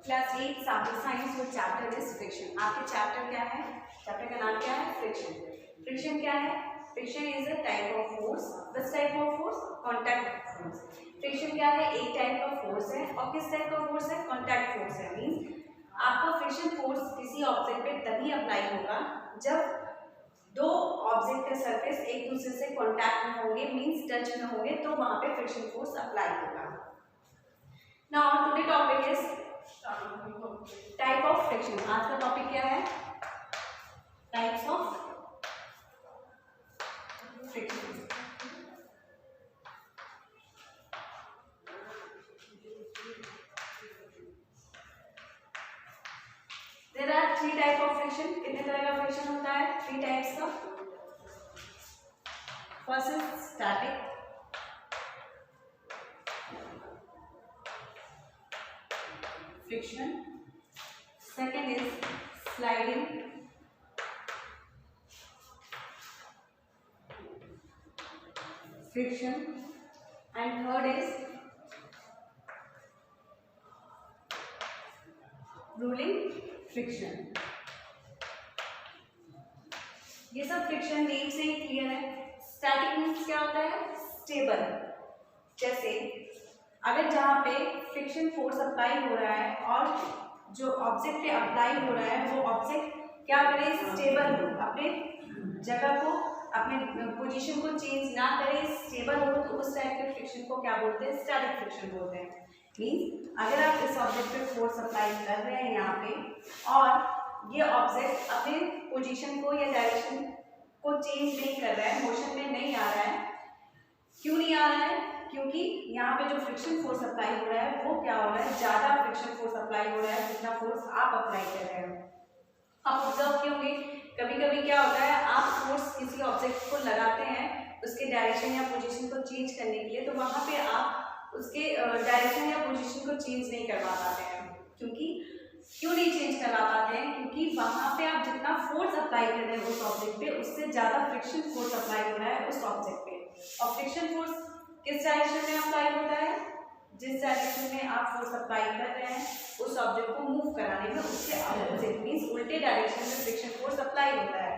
Class 8 sample science और chapter is friction. आपके chapter क्या है? चैप्टर का नाम क्या है? फ्रिक्शन। फ्रिक्शन क्या है? Friction is a type of force. This type of force contact force. Friction क्या है? एक टाइप का फोर्स है। और किस टाइप का फोर्स है? कांटेक्ट फोर्स है। मींस आपका फ्रिक्शन फोर्स किसी ऑब्जेक्ट पे तभी अप्लाई होगा जब दो ऑब्जेक्ट के सरफेस एक दूसरे से कांटेक्ट में होंगे, मींस टच में होंगे, तो वहां पे फ्रिक्शन फोर्स अप्लाई होगा। Now today topic is type of friction. आज का टॉपिक क्या है? Types of friction. There are 3 type of friction. कितने तरह का फ्रिक्शन होता है? 3 टाइप्स का। First is static, friction, second is sliding, friction, and third is rolling friction. ये सब फ्रिक्शन नेम से ही क्लियर है। स्टैटिक मीन्स क्या होता है? स्टेबल। जैसे अगर जहाँ पे फ्रिक्शन फोर्स अप्लाई हो रहा है और जो ऑब्जेक्ट पे अप्लाई हो रहा है वो ऑब्जेक्ट क्या करे? स्टेबल हो, अपने जगह को, अपने पोजीशन को चेंज ना करे, स्टेबल हो, तो उस टाइप के फ्रिक्शन को क्या बोलते हैं? स्टैटिक फ्रिक्शन बोलते हैं। मीन्स अगर आप इस ऑब्जेक्ट पे फोर्स अप्लाई कर रहे हैं यहाँ पे और ये ऑब्जेक्ट अपने पोजीशन को या डायरेक्शन को चेंज नहीं कर रहा है, मोशन में नहीं आ रहा है। क्यों नहीं आ रहा है? क्योंकि यहाँ पे जो फ्रिक्शन फोर्स अप्लाई हो रहा है वो क्या हो रहा है? ज्यादा फ्रिक्शन फोर्स अप्लाई हो रहा है जितना फोर्स आप अप्लाई कर रहे हो। आप ऑब्जर्व किए कभी कभी क्या होता है, आप फोर्स किसी ऑब्जेक्ट को लगाते हैं उसके डायरेक्शन या पोजीशन को चेंज करने के लिए, तो वहां पे आप उसके डायरेक्शन या पोजीशन को चेंज नहीं करवा पाते हैं। क्यों नहीं चेंज करवा पाते हैं? क्योंकि वहां पे आप जितना फोर्स अप्लाई कर रहे हैं उस ऑब्जेक्ट पे, उससे ज्यादा फ्रिक्शन फोर्स अप्लाई हो रहा है उस ऑब्जेक्ट पे। और फ्रिक्शन फोर्स किस डायरेक्शन में अप्लाई होता है? जिस डायरेक्शन में आप फोर्स अप्लाई कर रहे हैं उस ऑब्जेक्ट को मूव कराने में, उसके अपोजिट मींस उल्टे डायरेक्शन में फ्रिक्शन फोर्स अप्लाई होता है।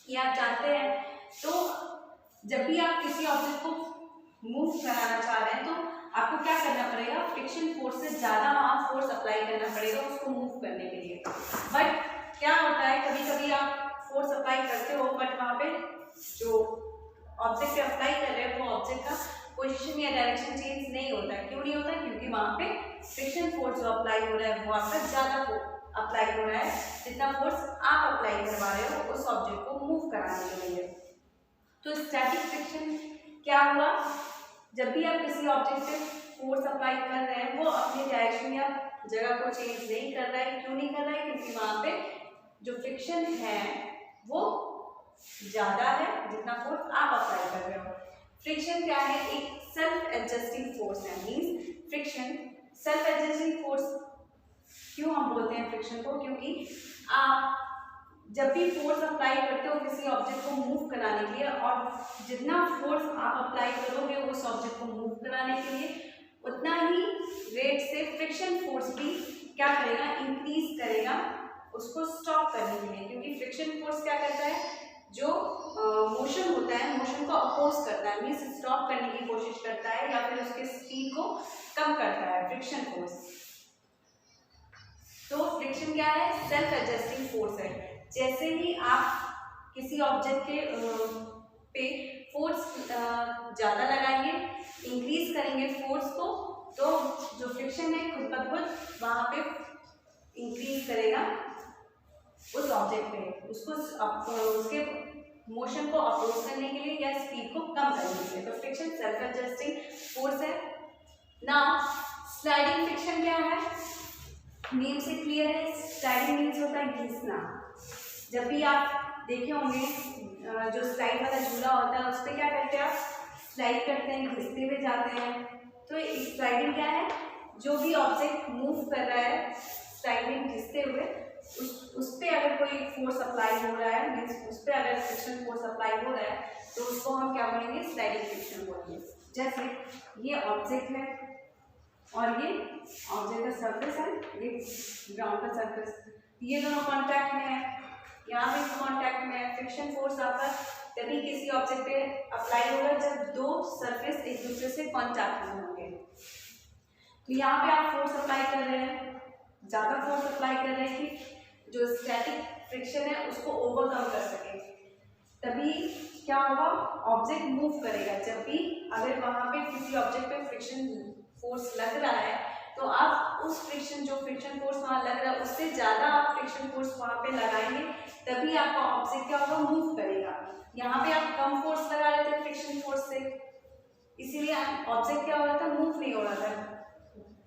ये आप जानते हैं। तो जब भी आप किसी ऑब्जेक्ट को मूव कराना चाह रहे हैं तो आपको क्या करना पड़ेगा? फ्रिक्शन फोर्स से ज्यादा वहां फोर्स अप्लाई करना पड़ेगा उसको मूव करने के लिए। बट क्या होता है, कभी कभी आप फोर्स अप्लाई करते हो बट वहां पे जो ऑब्जेक्ट पे अप्लाई कर रहे हैं वो ऑब्जेक्ट का पोजीशन या डायरेक्शन चेंज नहीं होता है। क्यों नहीं होता? क्योंकि वहां पे फ्रिक्शन फोर्स जो अप्लाई हो रहा है वो आपका ज्यादा अप्लाई हो रहा है जितना फोर्स आप अप्लाई करवा रहे हो उस ऑब्जेक्ट को मूव कराने के लिए। तो स्टैटिक फ्रिक्शन क्या हुआ? जब भी आप किसी ऑब्जेक्ट पे फोर्स अप्लाई कर रहे हैं वो अपनी डायरेक्शन या जगह को चेंज नहीं कर रहा है। क्यों नहीं कर रहा है? क्योंकि वहां पे जो फ्रिक्शन है वो ज्यादा है जितना फोर्स आप अप्लाई कर रहे हो। फ्रिक्शन क्या है? एक सेल्फ एडजस्टिंग फोर्स है। Means friction self adjusting force क्यों हम बोलते हैं फ्रिक्शन को? क्योंकि आप जब भी फोर्स अप्लाई करते हो किसी ऑब्जेक्ट को मूव कराने के लिए और जितना फोर्स आप अप्लाई करोगे उस ऑब्जेक्ट को मूव कराने के लिए उतना ही रेट से फ्रिक्शन फोर्स भी क्या करेगा? इंक्रीज करेगा उसको स्टॉप करने के लिए। क्योंकि फ्रिक्शन फोर्स क्या करता है? जो मोशन होता है मोशन को अपोज करता है, मीन्स स्टॉप करने की कोशिश करता है या फिर उसके स्पीड को कम करता है फ्रिक्शन फोर्स। तो फ्रिक्शन क्या है? सेल्फ एडजस्टिंग फोर्स है। जैसे ही आप किसी ऑब्जेक्ट के पे फोर्स ज्यादा लगाएंगे, इंक्रीज करेंगे फोर्स को, तो जो फ्रिक्शन है खुद ब खुद वहां पे इंक्रीज करेगा उस ऑब्जेक्ट पे, उसको उसके मोशन को अपोज करने के लिए या स्पीड को कम करने के लिए। तो फ्रिक्शन सेल्फ एडजस्टिंग फोर्स है। नाउ स्लाइडिंग फ्रिक्शन क्या है? नेम से क्लियर है। स्लाइडिंग मीन्स होता है घिसना। जब भी आप देखे होंगे जो स्लाइड वाला झूला होता है उस पर क्या करते हैं? आप स्लाइड करते हैं, घिसते हुए जाते हैं। तो स्लाइडिंग क्या है? जो भी ऑब्जेक्ट मूव कर रहा है स्लाइड में घिसते हुए उस पे अगर कोई फोर्स अप्लाई हो रहा है, मीन्स उस पर अगर फ्रिक्शन फोर्स अप्लाई हो रहा है तो उसको हम क्या बोलेंगे? स्लाइडिंग फ्रिक्शन बोलेंगे। जैसे ये ऑब्जेक्ट है, और ये ऑब्जेक्ट का सरफेस है, ये ग्राउंड का सरफेस, ये दोनों कांटेक्ट में है, यहाँ पे कांटेक्ट में है। फ्रिक्शन फोर्स आपका तभी किसी ऑब्जेक्ट पे अप्लाई होगा जब दो सरफेस एक दूसरे से कांटेक्ट में होंगे। तो यहाँ पे आप फोर्स अप्लाई कर रहे हैं, ज़्यादा फोर्स अप्लाई कर रहे हैं कि जो स्टैटिक फ्रिक्शन है उसको ओवरकम कर सके, तभी क्या होगा, ऑब्जेक्ट मूव करेगा। जब भी अगर वहाँ पे किसी ऑब्जेक्ट पे फ्रिक्शन फोर्स लग रहा है तो आप उस फ्रिक्शन जो फ्रिक्शन फोर्स वहाँ लग रहा है उससे ज़्यादा आप फ्रिक्शन फोर्स वहाँ पे लगाएंगे, तभी आपका ऑब्जेक्ट क्या होगा, मूव करेगा। यहाँ पे आप कम फोर्स लगा रहे थे फ्रिक्शन फोर्स से, इसीलिए ऑब्जेक्ट क्या हो रहा था, मूव नहीं हो रहा था।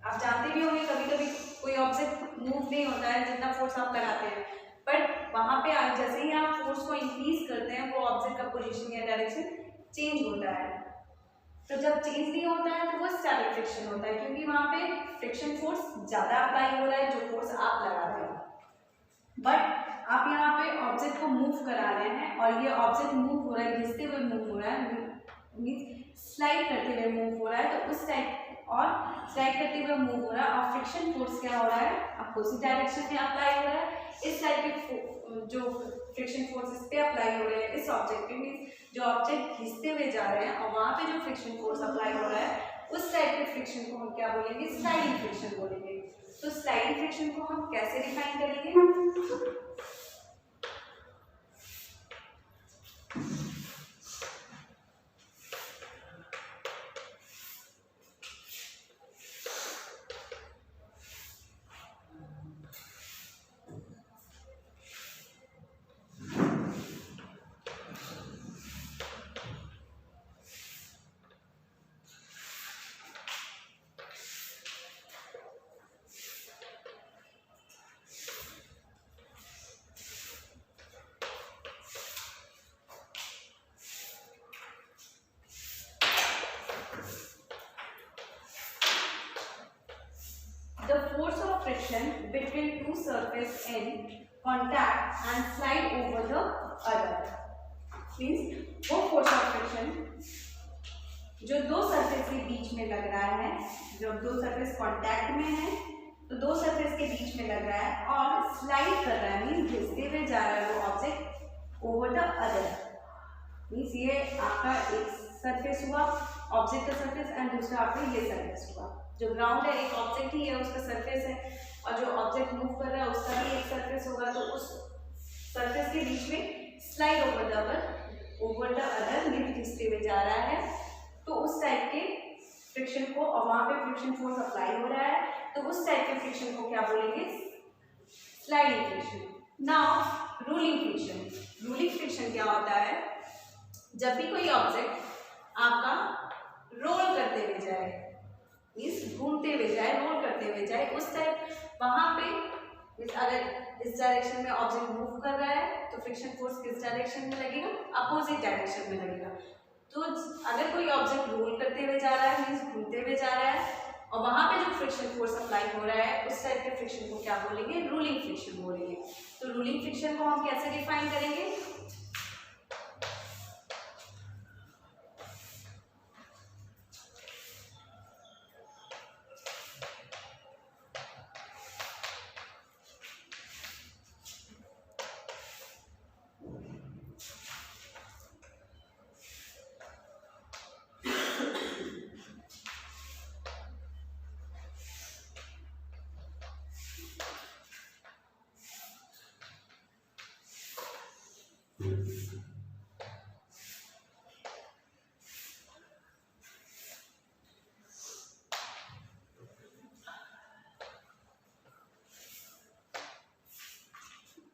आप जानते भी होंगे कभी कभी कोई ऑब्जेक्ट मूव नहीं होता है जितना फोर्स आप लगाते हैं, बट वहाँ पे जैसे ही आप फोर्स को इंक्रीज करते हैं वो ऑब्जेक्ट का पोजीशन या डायरेक्शन चेंज होता है। तो जब चेंज नहीं होता है तो वो स्टैटिक फ्रिक्शन होता है, क्योंकि वहाँ पे फ्रिक्शन फोर्स ज़्यादा अप्लाई हो रहा है जो फोर्स आप लगा रहे हैं। बट आप यहाँ पे ऑब्जेक्ट को मूव करा रहे हैं और ये ऑब्जेक्ट मूव हो रहा है, घिसते हुए मूव हो रहा है, मीन्स स्लाइड करते हुए मूव हो रहा है, तो उस टाइप और स्लाइड करते हुए मूव हो रहा है और फ्रिक्शन फोर्स क्या हो रहा है, अपोजिट डायरेक्शन में अप्लाई हो रहा है। इस टाइप के जो फ्रिक्शन फोर्स इस पे अप्लाई हो रहे हैं इस ऑब्जेक्ट पे, मीन्स जो ऑब्जेक्ट घिसते हुए जा रहे हैं और वहाँ पे जो फ्रिक्शन फोर्स अप्लाई हो रहा है उस टाइप के फ्रिक्शन को हम क्या बोलेंगे, स्लाइडिंग फ्रिक्शन बोलेंगे। तो स्लाइडिंग फ्रिक्शन को हम कैसे डिफाइन करेंगे, the force of friction between two surfaces in contact and slide over the other, means वो force of friction जो दो सरफेस के बीच में लग रहा है, जब दो सरफेस कांटेक्ट में है तो दो सरफेस के बीच में लग रहा है और स्लाइड कर रहा है, मीन्स घिसते हुए जा रहा है वो object over the other, means ये आपका एक सरफेस हुआ ऑब्जेक्ट का सरफेस एंड दूसरा आपका ये सरफेस हुआ। जो ग्राउंड है एक ऑब्जेक्ट ही है उसका सरफेस है और जो ऑब्जेक्ट मूव कर रहा है उसका भी एक सरफेस होगा, तो उस सरफेस के बीच में slide over the other means घिसते हुए जा रहा है, तो उस टाइप के फ्रिक्शन को, और वहाँ पे फ्रिक्शन फोर्स अप्लाई हो रहा है तो उस टाइप के फ्रिक्शन को क्या बोलेंगे, sliding friction. Now ruling friction, ruling friction क्या होता है, जब भी कोई ऑब्जेक्ट आपका रोल करते हुए जाए, मीन्स घूमते हुए जाए, रोल करते हुए जाए, उस टाइप वहाँ पे अगर इस डायरेक्शन में ऑब्जेक्ट मूव कर रहा है तो फ्रिक्शन फोर्स किस डायरेक्शन में लगेगा, अपोजिट डायरेक्शन में लगेगा। तो अगर कोई ऑब्जेक्ट रोल करते हुए जा रहा है, मीन्स घूमते हुए जा रहा है और वहाँ पे जो फ्रिक्शन फोर्स अप्लाई हो रहा है उस टाइप के फ्रिक्शन को क्या बोलेंगे, रूलिंग फ्रिक्शन बोलेंगे। तो रूलिंग फ्रिक्शन को हम कैसे डिफाइन करेंगे,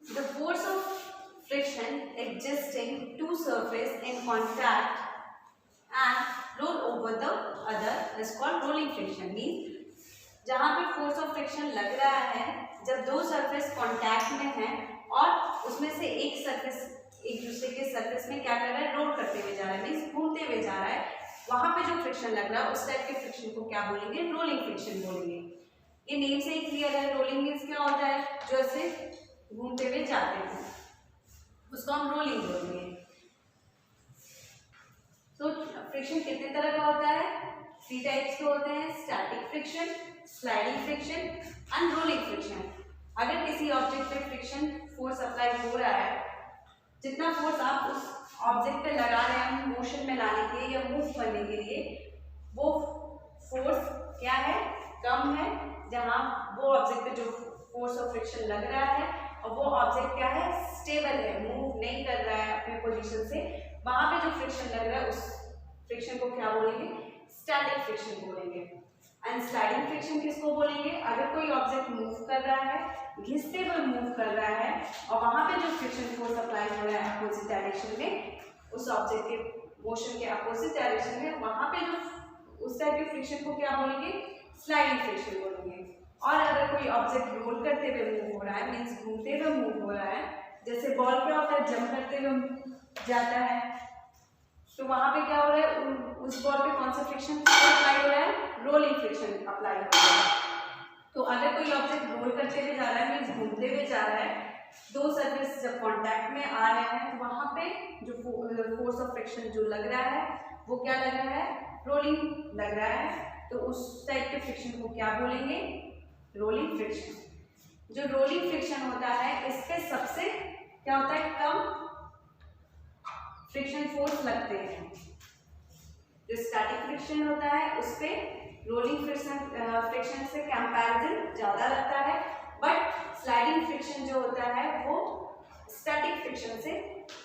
the force of friction existing two surfaces in contact and roll over the other is called rolling friction, means जहाँ पे फोर्स ऑफ फ्रिक्शन लग रहा है जब दो सरफेस कांटेक्ट में है और उसमें से एक सरफेस एक दूसरे के सरफेस में क्या कर रहा है, रोल करते हुए जा रहा है, मीन्स घूमते हुए जा रहा है, वहां पे जो फ्रिक्शन लग रहा है उस टाइप के फ्रिक्शन को क्या बोलेंगे, रोलिंग फ्रिक्शन बोलेंगे। ये नेम से ही क्लियर है, रोलिंग मीन्स क्या होता है, जो ऐसे घूमते हुए जाते हैं उसको हम रोलिंग बोलेंगे। तो फ्रिक्शन कितने तरह का होता है, 3 टाइप्स के होते हैं, static friction, sliding friction and rolling friction. अगर किसी ऑब्जेक्ट पे फ्रिक्शन फोर्स अप्लाई हो रहा है, जितना फोर्स आप उस ऑब्जेक्ट पे लगा रहे हैं मोशन में लाने के लिए या मूव करने के लिए, वो फोर्स क्या है, कम है। जहां वो ऑब्जेक्ट पे जो फोर्स ऑफ फ्रिक्शन लग रहा है और वो ऑब्जेक्ट क्या है, स्टेबल है, मूव नहीं कर रहा है अपने पोजीशन से, वहां पे जो फ्रिक्शन लग रहा है उस फ्रिक्शन को क्या बोलेंगे, स्टैटिक फ्रिक्शन बोलेंगे। एंड स्लाइडिंग फ्रिक्शन किसको बोलेंगे, अगर कोई ऑब्जेक्ट मूव कर रहा है, घिसते हुए मूव कर रहा है और वहां पे जो फ्रिक्शन फोर्स अप्लाई हो रहा है अपोजिट डायरेक्शन में, उस ऑब्जेक्ट के मोशन के अपोजिट डायरेक्शन में, वहां पे जो उस टाइप के फ्रिक्शन को क्या बोलेंगे, स्लाइडिंग फ्रिक्शन बोलेंगे। और अगर कोई ऑब्जेक्ट रोल करते हुए मूव हो रहा है, मीन्स घूमते हुए मूव हो रहा है, जैसे बॉल क्या होता है, जंप करते हुए जाता है, तो वहां पे क्या हो रहा है, उस बॉल पे कौन सा फ्रिक्शन अप्लाई हो रहा है, रोलिंग फ्रिक्शन अप्लाई हो रहा है। तो अगर कोई ऑब्जेक्ट रोल करते हुए जा रहा है, मीन्स घूमते हुए जा रहा है, दो सरफेस जब कांटेक्ट में आ रहे हैं तो वहां पे जो फोर्स ऑफ फ्रिक्शन जो लग रहा है वो क्या लग रहा है, रोलिंग लग रहा है। तो उस टाइप के फ्रिक्शन को क्या बोलेंगे, रोलिंग फ्रिक्शन। जो रोलिंग फ्रिक्शन होता है इस पे सबसे क्या होता है, कम फ्रिक्शन फोर्स लगते हैं। जो स्टैटिक फ्रिक्शन होता है उस पे रोलिंग फ्रिक्शन से कंपैरिजन ज्यादा लगता है, बट स्लाइडिंग फ्रिक्शन जो होता है वो स्टैटिक फ्रिक्शन से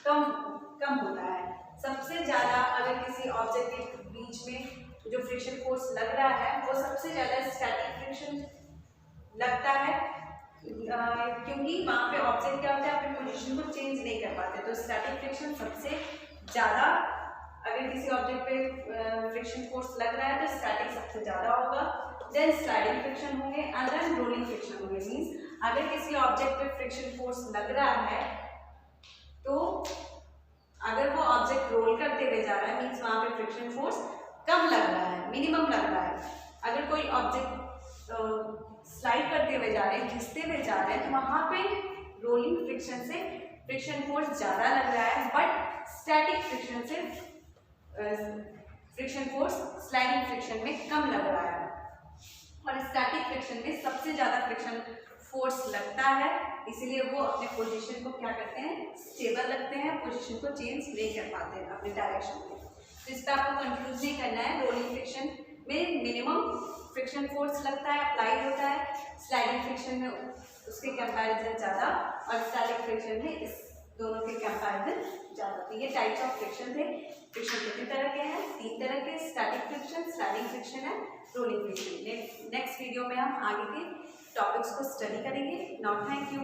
कम होता है। सबसे ज्यादा अगर किसी ऑब्जेक्ट के बीच में जो फ्रिक्शन फोर्स लग रहा है वो सबसे ज्यादा स्टैटिक फ्रिक्शन लगता है, क्योंकि वहां पे ऑब्जेक्ट क्या होता है, अपनी पोजीशन को चेंज नहीं कर पाते। तो स्टैटिक फ्रिक्शन सबसे ज्यादा, अगर किसी ऑब्जेक्ट पे फ्रिक्शन फोर्स लग रहा है तो स्टैटिक सबसे ज्यादा होगा, देन स्लाइडिंग फ्रिक्शन होंगे एंड देन रोलिंग फ्रिक्शन होंगे। मींस अगर किसी ऑब्जेक्ट पे फ्रिक्शन फोर्स लग रहा है तो अगर वो ऑब्जेक्ट रोल करते हुए जा रहा है, मींस वहां पे फ्रिक्शन फोर्स कम लग रहा है, मिनिमम लग रहा है। अगर कोई ऑब्जेक्ट स्लाइड करते हुए जा रहे हैं, घिसते हुए जा रहे हैं, तो वहां पे रोलिंग फ्रिक्शन से फ्रिक्शन फोर्स ज्यादा लग रहा है, बट स्टैटिक फ्रिक्शन से फ्रिक्शन फोर्स स्लाइडिंग फ्रिक्शन में कम लग रहा है। और स्टैटिक फ्रिक्शन में सबसे ज्यादा फ्रिक्शन फोर्स लगता है, इसीलिए वो अपने पोजीशन को क्या करते हैं, स्टेबल रखते हैं, पोजीशन को चेंज नहीं कर पाते हैं अपने डायरेक्शन में। तो इस पर आपको कंफ्यूज नहीं करना है। रोलिंग फ्रिक्शन में मिनिमम फ्रिक्शन फोर्स लगता है, अप्लाई होता है, स्लाइडिंग फ्रिक्शन में उसके कंपैरिजन ज़्यादा और स्टैटिक फ्रिक्शन में इस दोनों के कंपैरिजन ज़्यादा। तो ये टाइप्स ऑफ फ्रिक्शन थे। फ्रिक्शन कितने तरह के हैं, 3 तरह के, स्टैटिक फ्रिक्शन, स्लाइडिंग फ्रिक्शन है, रोलिंग फ्रिक्शन। नेक्स्ट वीडियो में हम आगे के टॉपिक्स को स्टडी करेंगे। Now thank you.